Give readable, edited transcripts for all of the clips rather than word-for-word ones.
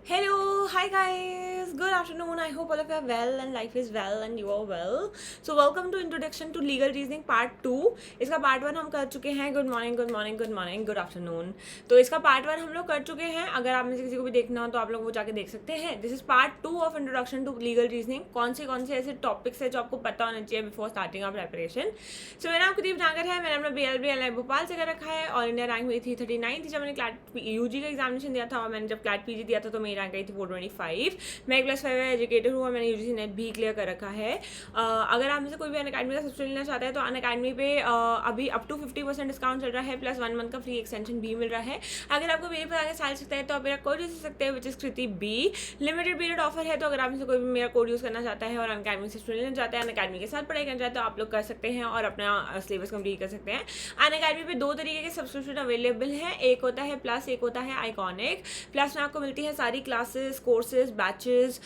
Hello, hi guys. Good afternoon. I hope all of you are well and life is well and you are well. So welcome to Introduction to Legal Reasoning Part 2. इसका part 1 हम कर चुके हैं. Good morning, good morning, good morning, good afternoon. तो इसका part 1 हम लोग कर चुके हैं. अगर आप में से किसी को भी देखना हो तो आप लोग वो जाके देख सकते हैं. This is part 2 of introduction to legal reasoning. कौन से ऐसे टॉपिक्स है जो आपको पता होना चाहिए बिफोर स्टार्टिंग ऑफ प्रेपरेशन. सो मेरा नाम कुलदीप नागर है. मैंने अपना BLB भोपाल से कर रखा है. ऑल इंडिया रैंक मेरी 339 थी जब मैंने क्लैट UG का एग्जामिनेशन दिया था, और मैंने जब क्लैट PG दिया था तो मेरी रैंक आई थी 425. मैं +5 एजुकेटर हूँ और मैंने UGC नेट भी क्लियर कर रखा है. अगर आप में से कोई भी अनअकैडमी का सब्सक्रिप्शन लेना चाहता है तो अनअकैडमी पे अभी अप टू 50% डिस्काउंट चल रहा है, प्लस 1 मंथ का फ्री एक्सटेंशन भी मिल रहा है. अगर आपको मेरे पर आगे साल सकता है तो आप मेरा कोड यूज कर सकते हैं, which is Kriti B. Limited period offer है, तो अगर आप में से कोई भी मेरा कोड यूज करना चाहता है और अनअकैडमी से स्टूडेंट लेना चाहता है, अनअकैडमी के साथ पढ़ाई करना चाहते हैं तो आप लोग कर सकते हैं और अपना सिलेबस कंप्लीट कर सकते हैं. अनअकैडमी पे 2 तरीके के सब्सक्रिप्शन अवेलेबल है. एक होता है प्लस, एक होता है आइकॉनिक. प्लस में आपको मिलती है सारी क्लासेस, कोर्सेज, बैचेस,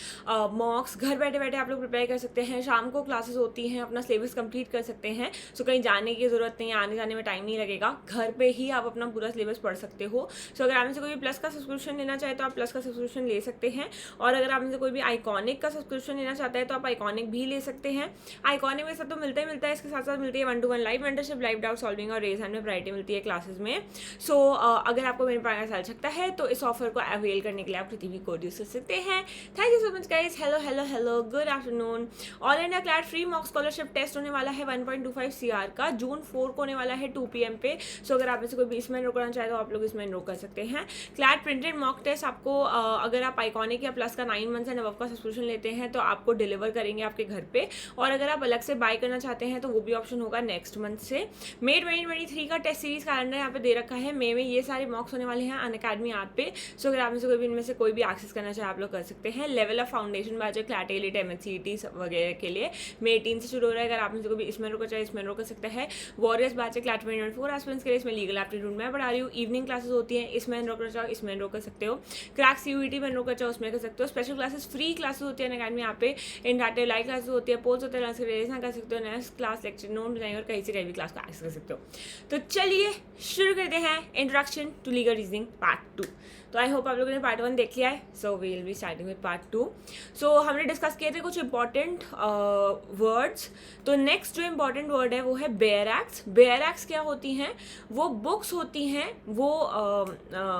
मॉक्स. घर बैठे बैठे आप लोग प्रिपेयर कर सकते हैं. शाम को क्लासेस होती हैं, अपना सिलेबस कंप्लीट कर सकते हैं. सो कहीं जाने की ज़रूरत नहीं है, आने जाने में टाइम नहीं लगेगा. घर पे ही आप अपना पूरा सिलेबस पढ़ सकते हो. सो अगर आप में से कोई भी प्लस का सब्सक्रिप्शन लेना चाहे तो आप प्लस का सब्सक्रिप्शन ले सकते हैं. और अगर आप में से कोई भी आइकॉनिक का सब्सक्रिप्शन लेना चाहता है तो आप आइकॉनिक भी ले सकते हैं. आइकॉनिक में सब तो मिलता ही मिलता है, इसके साथ साथ मिलती है 1-to-1 live mentorship, live doubt solving और रेज हैंड में प्रायोरिटी मिलती है क्लासेस में. सो अगर आपको मेरे पास साल सकता है तो इस ऑफर को अवेल करने के लिए आप कृति भी कोड यूज कर सकते हैं. Thank you so much guys. Hello good afternoon. All India CLAT free mock scholarship test होने वाला है 1.25 CR का. जून 4 को होने वाला है 2 PM पे. सो अगर आप में से कोई 20 मिनट रोकना चाहे तो आप लोग इसमें रोक कर सकते हैं. क्लैट प्रिंटेड मॉक टेस्ट आपको अगर आप आइकॉनिक या प्लस का 9 मंथ्स एंड अबव का सब्सक्रिप्शन लेते हैं तो आपको डिलीवर करेंगे आपके घर पे. और अगर आप अलग से बाय करना चाहते हैं तो वो भी ऑप्शन होगा नेक्स्ट मंथ से. May 2023 का टेस्ट सीरीज कैलेंडर यहाँ पे दे रखा है. मई में ये सारे मॉक्स होने वाले हैं अनअकैडमी ऐप पे. सो अगर आप में से कोई भी इनमें से कोई भी एक्सेस करना चाहे आप लोग कर सकते हैं. लेवल ऑफ फाउंडेशन बैच है क्लैट एलिट MHCET वगैरह के लिए May 18 से शुरू हो रहा है. अगर आप में से कोई भी इसमें रोका चाहे इसमें रोक कर सकता है. वॉरियर्स बैच है क्लैट 2024 एस्पिरेंट्स के लिए. इसमें लीगल एप्टीट्यूड मैं पढ़ा रही हूँ. इवनिंग क्लासेस होती हैं, इसमें रोकना चाहो इसमें रोक कर सकते हो. क्रैक CUET में रोकना चाहो उसमें कर सकते हो. स्पेशल क्लासेस फ्री क्लासेस होती है अनअकैडमी यहाँ पे. इंटरैक्टिव लाइव क्लासेस होती है, पोल्स होते हैं, कर सकते हो. नेक्स्ट क्लास लेक्चर नोट बनाएंगे और कहीं से कहीं भी क्लास को एक्सेस कर सकते हो. तो चलिए शुरू करते हैं introduction to legal reasoning part 2. तो आई होप आप लोगों ने पार्ट 1 देख लिया है. So we will be starting with part 2. So हमने डिस्कस किए थे कुछ इंपॉर्टेंट वर्ड्स. तो नेक्स्ट जो इंपॉर्टेंट वर्ड है वो है बेयर एक्ट्स. बेयर एक्ट्स क्या होती हैं? वो बुक्स होती हैं, वो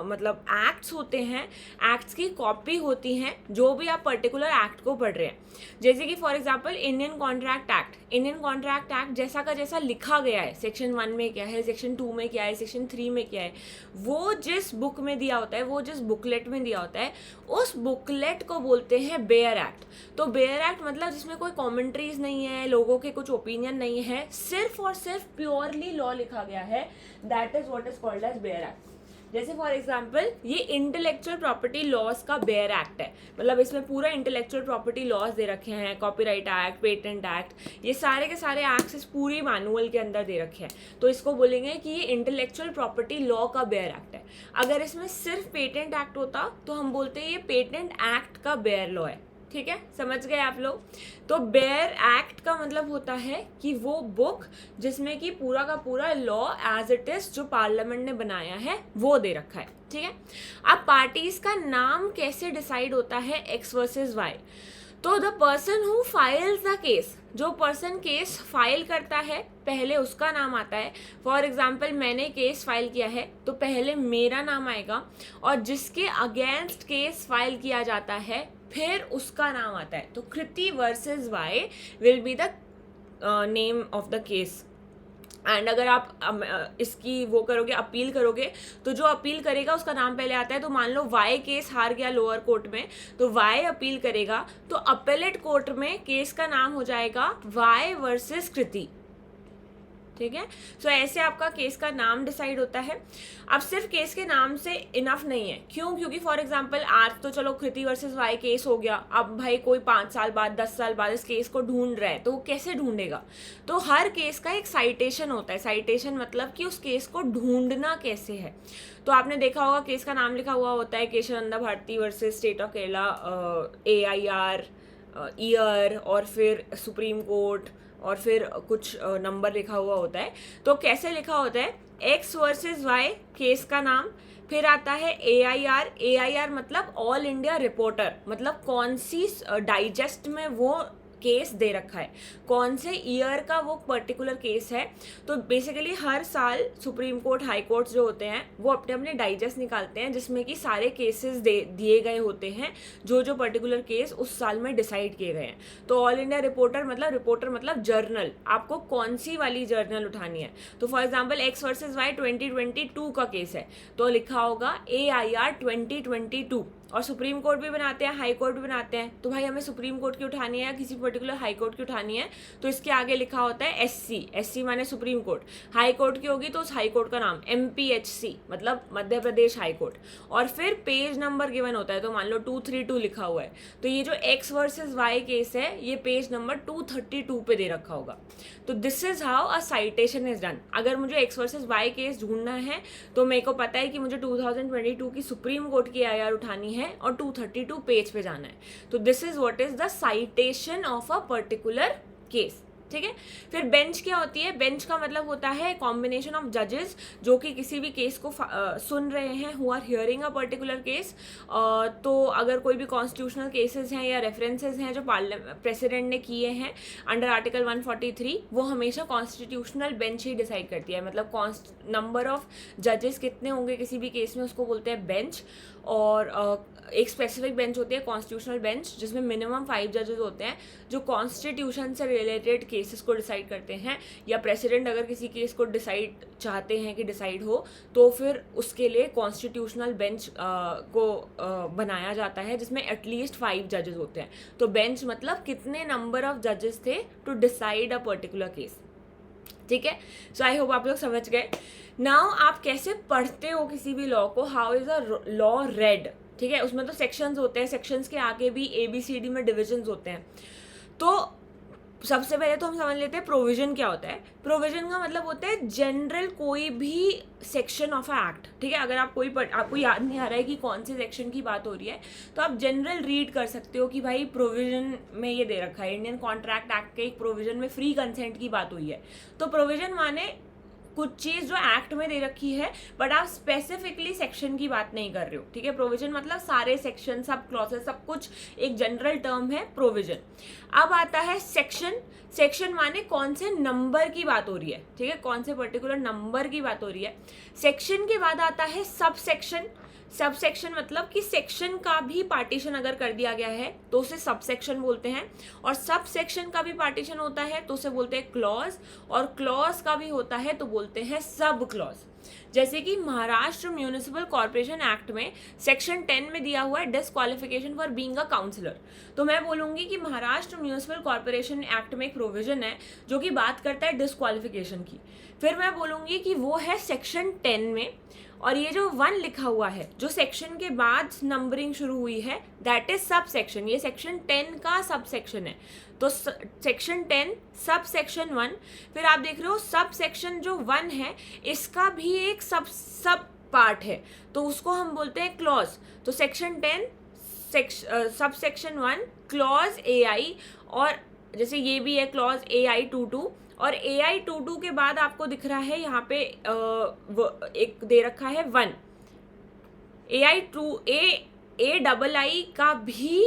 मतलब एक्ट्स होते हैं, एक्ट्स की कॉपी होती हैं जो भी आप पर्टिकुलर एक्ट को पढ़ रहे हैं. जैसे कि for example Indian contract act. Indian contract act जैसा का जैसा लिखा गया है, सेक्शन 1 में क्या है, सेक्शन 2 में क्या है, सेक्शन 3 में क्या है, वो जिस बुक में दिया होता है, वो जिस बुकलेट में दिया होता है, उस बुकलेट को बोलते हैं बेयर एक्ट. तो बेयर एक्ट मतलब जिसमें कोई कॉमेंट्रीज नहीं है, लोगों के कुछ ओपिनियन नहीं है, सिर्फ और सिर्फ प्योरली लॉ लिखा गया है. That is what is called as bare act. जैसे फॉर एग्जाम्पल ये इंटेलेक्चुअल प्रॉपर्टी लॉज का बेयर एक्ट है. मतलब इसमें पूरा इंटेलेक्चुअल प्रॉपर्टी लॉज दे रखे हैं, कॉपीराइट एक्ट, पेटेंट एक्ट, ये सारे के सारे एक्ट्स इस पूरी मैनुअल के अंदर दे रखे हैं. तो इसको बोलेंगे कि ये इंटेलेक्चुअल प्रॉपर्टी लॉ का बेयर एक्ट है. अगर इसमें सिर्फ पेटेंट एक्ट होता तो हम बोलते हैं ये पेटेंट एक्ट का बेयर लॉ है. ठीक है, समझ गए आप लोग? तो बेयर एक्ट का मतलब होता है कि वो बुक जिसमें कि पूरा का पूरा लॉ एज इट इज जो पार्लियामेंट ने बनाया है वो दे रखा है. ठीक है. अब पार्टीज का नाम कैसे डिसाइड होता है X वर्सेस Y. तो the person who files the case, जो पर्सन केस फाइल करता है पहले उसका नाम आता है. फॉर एग्जाम्पल मैंने केस फाइल किया है तो पहले मेरा नाम आएगा, और जिसके अगेंस्ट केस फाइल किया जाता है फिर उसका नाम आता है. तो Kriti versus Y will be the name of the case. And अगर आप इसकी वो करोगे, अपील करोगे, तो जो अपील करेगा उसका नाम पहले आता है. तो मान लो Y केस हार गया लोअर कोर्ट में, तो Y अपील करेगा, तो अपेलेट कोर्ट में केस का नाम हो जाएगा Y वर्सेस कृति. ठीक है. सो ऐसे आपका केस का नाम डिसाइड होता है. अब सिर्फ केस के नाम से इनफ नहीं है. क्यों? क्योंकि फॉर एग्जांपल आज तो चलो कृति वर्सेस Y केस हो गया. अब भाई कोई 5 साल बाद 10 साल बाद इस केस को ढूंढ रहा है तो वो कैसे ढूंढेगा? तो हर केस का एक साइटेशन होता है. साइटेशन मतलब कि उस केस को ढूंढना कैसे है. तो आपने देखा होगा केस का नाम लिखा हुआ होता है Kesavananda Bharati versus state of Kerala, AIR, year, और फिर सुप्रीम कोर्ट, और फिर कुछ नंबर लिखा हुआ होता है. तो कैसे लिखा होता है? X वर्सेस Y केस का नाम, फिर आता है AIR। AIR मतलब ऑल इंडिया रिपोर्टर, मतलब कौन सी डाइजेस्ट में वो केस दे रखा है, कौन से ईयर का वो पर्टिकुलर केस है। तो बेसिकली हर साल सुप्रीम कोर्ट, हाई कोर्ट जो होते हैं वो अपने अपने डाइजेस्ट निकालते हैं जिसमें कि सारे केसेस दिए गए होते हैं, जो जो पर्टिकुलर केस उस साल में डिसाइड किए गए हैं। तो ऑल इंडिया रिपोर्टर मतलब जर्नल, आपको कौन सी वाली जर्नल उठानी है। तो for example X versus Y 2022 का केस है तो लिखा होगा AIR 2022। और सुप्रीम कोर्ट भी बनाते हैं, हाई कोर्ट भी बनाते हैं। तो भाई हमें सुप्रीम कोर्ट की उठानी है या किसी पर्टिकुलर हाई कोर्ट की उठानी है तो इसके आगे लिखा होता है SC माने सुप्रीम कोर्ट। हाई कोर्ट की होगी तो उस हाई कोर्ट का नाम MPHC मतलब मध्य प्रदेश हाई कोर्ट। और फिर पेज नंबर गिवन होता है, तो मान लो 232 लिखा हुआ है तो ये जो X वर्सेज Y केस है ये पेज नंबर 232 पे दे रखा होगा। तो this is how a citation is done. अगर मुझे X वर्सेज Y केस ढूंढना है तो मेरे को पता है कि मुझे 2022 की सुप्रीम कोर्ट की AIR उठानी है और 232 पेज पे जाना है। तो this is what is the citation of a particular case. ठीक है। फिर बेंच क्या होती है? बेंच का मतलब होता है कॉम्बिनेशन ऑफ जजेस जो कि किसी भी केस को सुन रहे हैं, who are hearing a particular case. तो अगर कोई भी कॉन्स्टिट्यूशनल केसेस हैं या रेफरेंसेस हैं जो प्रेसिडेंट ने किए हैं अंडर आर्टिकल 143, वो हमेशा कॉन्स्टिट्यूशनल बेंच ही डिसाइड करती है। मतलब नंबर ऑफ जजेस कितने होंगे किसी भी केस में उसको बोलते हैं बेंच। और एक स्पेसिफिक बेंच होती है कॉन्स्टिट्यूशनल बेंच जिसमें मिनिमम 5 जजेस होते हैं जो कॉन्स्टिट्यूशन से रिलेटेड केसेस को डिसाइड करते हैं। या प्रेसिडेंट अगर किसी केस को डिसाइड चाहते हैं कि डिसाइड हो तो फिर उसके लिए कॉन्स्टिट्यूशनल बेंच को बनाया जाता है जिसमें एटलीस्ट 5 जजेस होते हैं। तो बेंच मतलब कितने नंबर ऑफ जजेस थे to decide a particular case. ठीक है। सो आई होप आप लोग समझ गए। नाउ आप कैसे पढ़ते हो किसी भी लॉ को, how is a law red. ठीक है। उसमें तो सेक्शंस होते हैं, सेक्शंस के आगे भी ABCD में डिविजन्स होते हैं। तो सबसे पहले तो हम समझ लेते हैं प्रोविजन क्या होता है। प्रोविजन का मतलब होता है जनरल कोई भी सेक्शन ऑफ अ एक्ट। ठीक है। अगर आपको याद नहीं आ रहा है कि कौन से सेक्शन की बात हो रही है तो आप जनरल रीड कर सकते हो कि भाई प्रोविजन में ये दे रखा है, इंडियन कॉन्ट्रैक्ट एक्ट के एक प्रोविजन में फ्री कंसेंट की बात हुई है। तो प्रोविजन माने कुछ चीज़ जो एक्ट में दे रखी है बट आप स्पेसिफिकली सेक्शन की बात नहीं कर रहे हो। ठीक है। प्रोविजन मतलब सारे सेक्शन, सब क्लॉसेस, सब कुछ एक जनरल टर्म है प्रोविजन। अब आता है सेक्शन। सेक्शन माने कौन से नंबर की बात हो रही है। ठीक है। कौन से पर्टिकुलर नंबर की बात हो रही है। सेक्शन के बाद आता है सब सेक्शन। सब सेक्शन मतलब कि सेक्शन का भी पार्टीशन अगर कर दिया गया है तो उसे सब सेक्शन बोलते हैं। और सब सेक्शन का भी पार्टीशन होता है तो उसे बोलते हैं क्लॉज। और क्लॉज का भी होता है तो बोलते हैं सब क्लॉज। जैसे कि महाराष्ट्र म्यूनिसिपल कॉर्पोरेशन एक्ट में सेक्शन 10 में दिया हुआ है disqualification for being a councillor. तो मैं बोलूँगी कि महाराष्ट्र म्यूनिसिपल कॉर्पोरेशन एक्ट में एक प्रोविजन है जो कि बात करता है डिस्क्वालिफिकेशन की। फिर मैं बोलूँगी कि वो है सेक्शन 10 में। और ये जो 1 लिखा हुआ है जो सेक्शन के बाद नंबरिंग शुरू हुई है दैट इज सब सेक्शन। ये सेक्शन 10 का सब सेक्शन है। तो सेक्शन 10 सब सेक्शन 1। फिर आप देख रहे हो सब सेक्शन जो 1 है इसका भी एक सब पार्ट है तो उसको हम बोलते हैं क्लॉज। तो section 10 sub section 1 clause AI। और जैसे ये भी है क्लॉज AI22। और AI22 के बाद आपको दिख रहा है यहाँ पे एक दे रखा है 1। AI का भी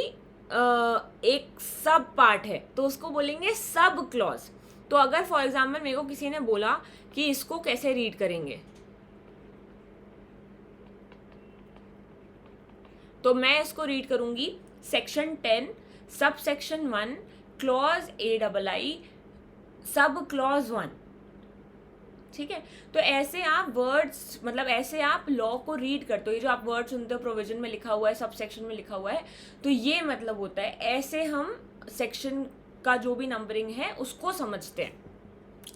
एक सब पार्ट है तो उसको बोलेंगे सब क्लॉज। तो अगर फॉर एग्जाम्पल मेरे को किसी ने बोला कि इसको कैसे रीड करेंगे तो मैं इसको रीड करूंगी section 10 sub section 1 clause AI sub clause 1। ठीक है। तो ऐसे आप वर्ड्स मतलब ऐसे आप लॉ को रीड करते हो। ये जो आप वर्ड सुनते हो प्रोविजन में लिखा हुआ है, सब सेक्शन में लिखा हुआ है, तो ये मतलब होता है ऐसे हम सेक्शन का जो भी नंबरिंग है उसको समझते हैं।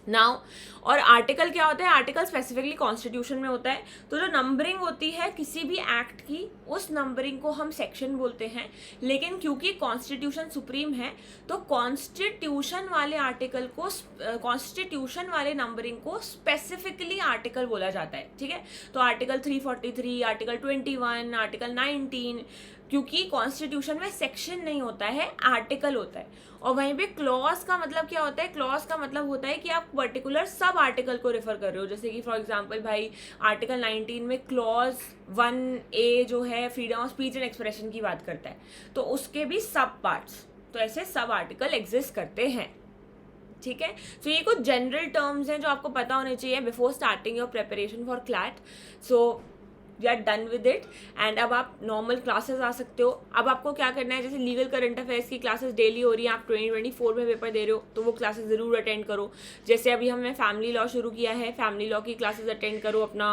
नाउ और आर्टिकल क्या होता है? आर्टिकल स्पेसिफिकली कॉन्स्टिट्यूशन में होता है। तो जो नंबरिंग होती है किसी भी एक्ट की उस नंबरिंग को हम सेक्शन बोलते हैं। लेकिन क्योंकि कॉन्स्टिट्यूशन सुप्रीम है तो कॉन्स्टिट्यूशन वाले आर्टिकल को कॉन्स्टिट्यूशन वाले नंबरिंग को स्पेसिफिकली आर्टिकल बोला जाता है। ठीक है। तो आर्टिकल 343, आर्टिकल 21, आर्टिकल 19 क्योंकि कॉन्स्टिट्यूशन में सेक्शन नहीं होता है, आर्टिकल होता है। और वहीं पे क्लॉज का मतलब क्या होता है? क्लॉज का मतलब होता है कि आप पर्टिकुलर सब आर्टिकल को रेफर कर रहे हो। जैसे कि फॉर एग्जांपल भाई आर्टिकल 19 में क्लॉज 1A जो है freedom of speech and expression की बात करता है, तो उसके भी सब पार्ट्स, तो ऐसे सब आर्टिकल एग्जिस्ट करते हैं। ठीक है, तो ये कुछ जनरल टर्म्स हैं जो आपको पता होने चाहिए before starting your preparation for CLAT. So we are done with it and अब आप नॉर्मल क्लासेस आ सकते हो। अब आपको क्या करना है, जैसे लीगल करंट अफेयर्स की क्लासेस डेली हो रही हैं, आप 2024 में पेपर दे रहे हो तो वो क्लासेस ज़रूर अटेंड करो। जैसे अभी हमने फैमिली लॉ शुरू किया है, फैमिली लॉ की क्लासेस अटेंड करो अपना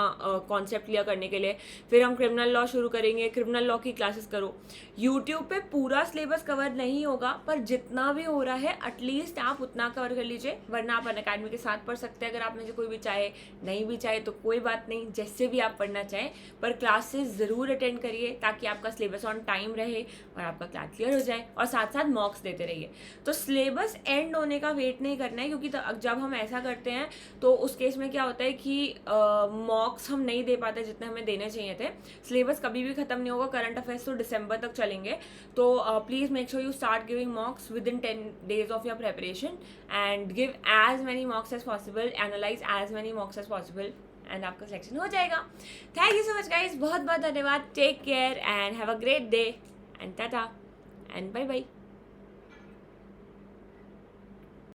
कॉन्सेप्ट क्लियर करने के लिए। फिर हम क्रिमिनल लॉ शुरू करेंगे, क्रिमिनल लॉ की क्लासेस करो। यूट्यूब पे पूरा सिलेबस कवर नहीं होगा, पर जितना भी हो रहा है एटलीस्ट आप उतना कवर कर लीजिए, वरना आप अनअकैडमी के साथ पढ़ सकते हैं। अगर आप में से कोई भी चाहे, नहीं भी चाहे तो कोई बात नहीं, जैसे भी आप पढ़ना चाहें, पर क्लासेस ज़रूर अटेंड करिए ताकि आपका सिलेबस ऑन टाइम रहे और आपका क्लास क्लियर हो जाए, और साथ साथ मॉक्स देते रहिए। तो सिलेबस एंड होने का वेट नहीं करना है, क्योंकि जब हम ऐसा करते हैं तो उस केस में क्या होता है कि मॉक्स हम नहीं दे पाते जितने हमें देने चाहिए थे। सिलेबस कभी भी ख़त्म नहीं होगा, करंट अफेयर्स तो दिसंबर तक चलेंगे। तो please make sure you start giving mocks within 10 days of your preparation and give as many mocks as possible, analyse as many mocks as possible, and आपका सिलेक्शन हो जाएगा। Thank you so much guys, बहुत बहुत धन्यवाद। Take care and have a great day and tata and bye bye.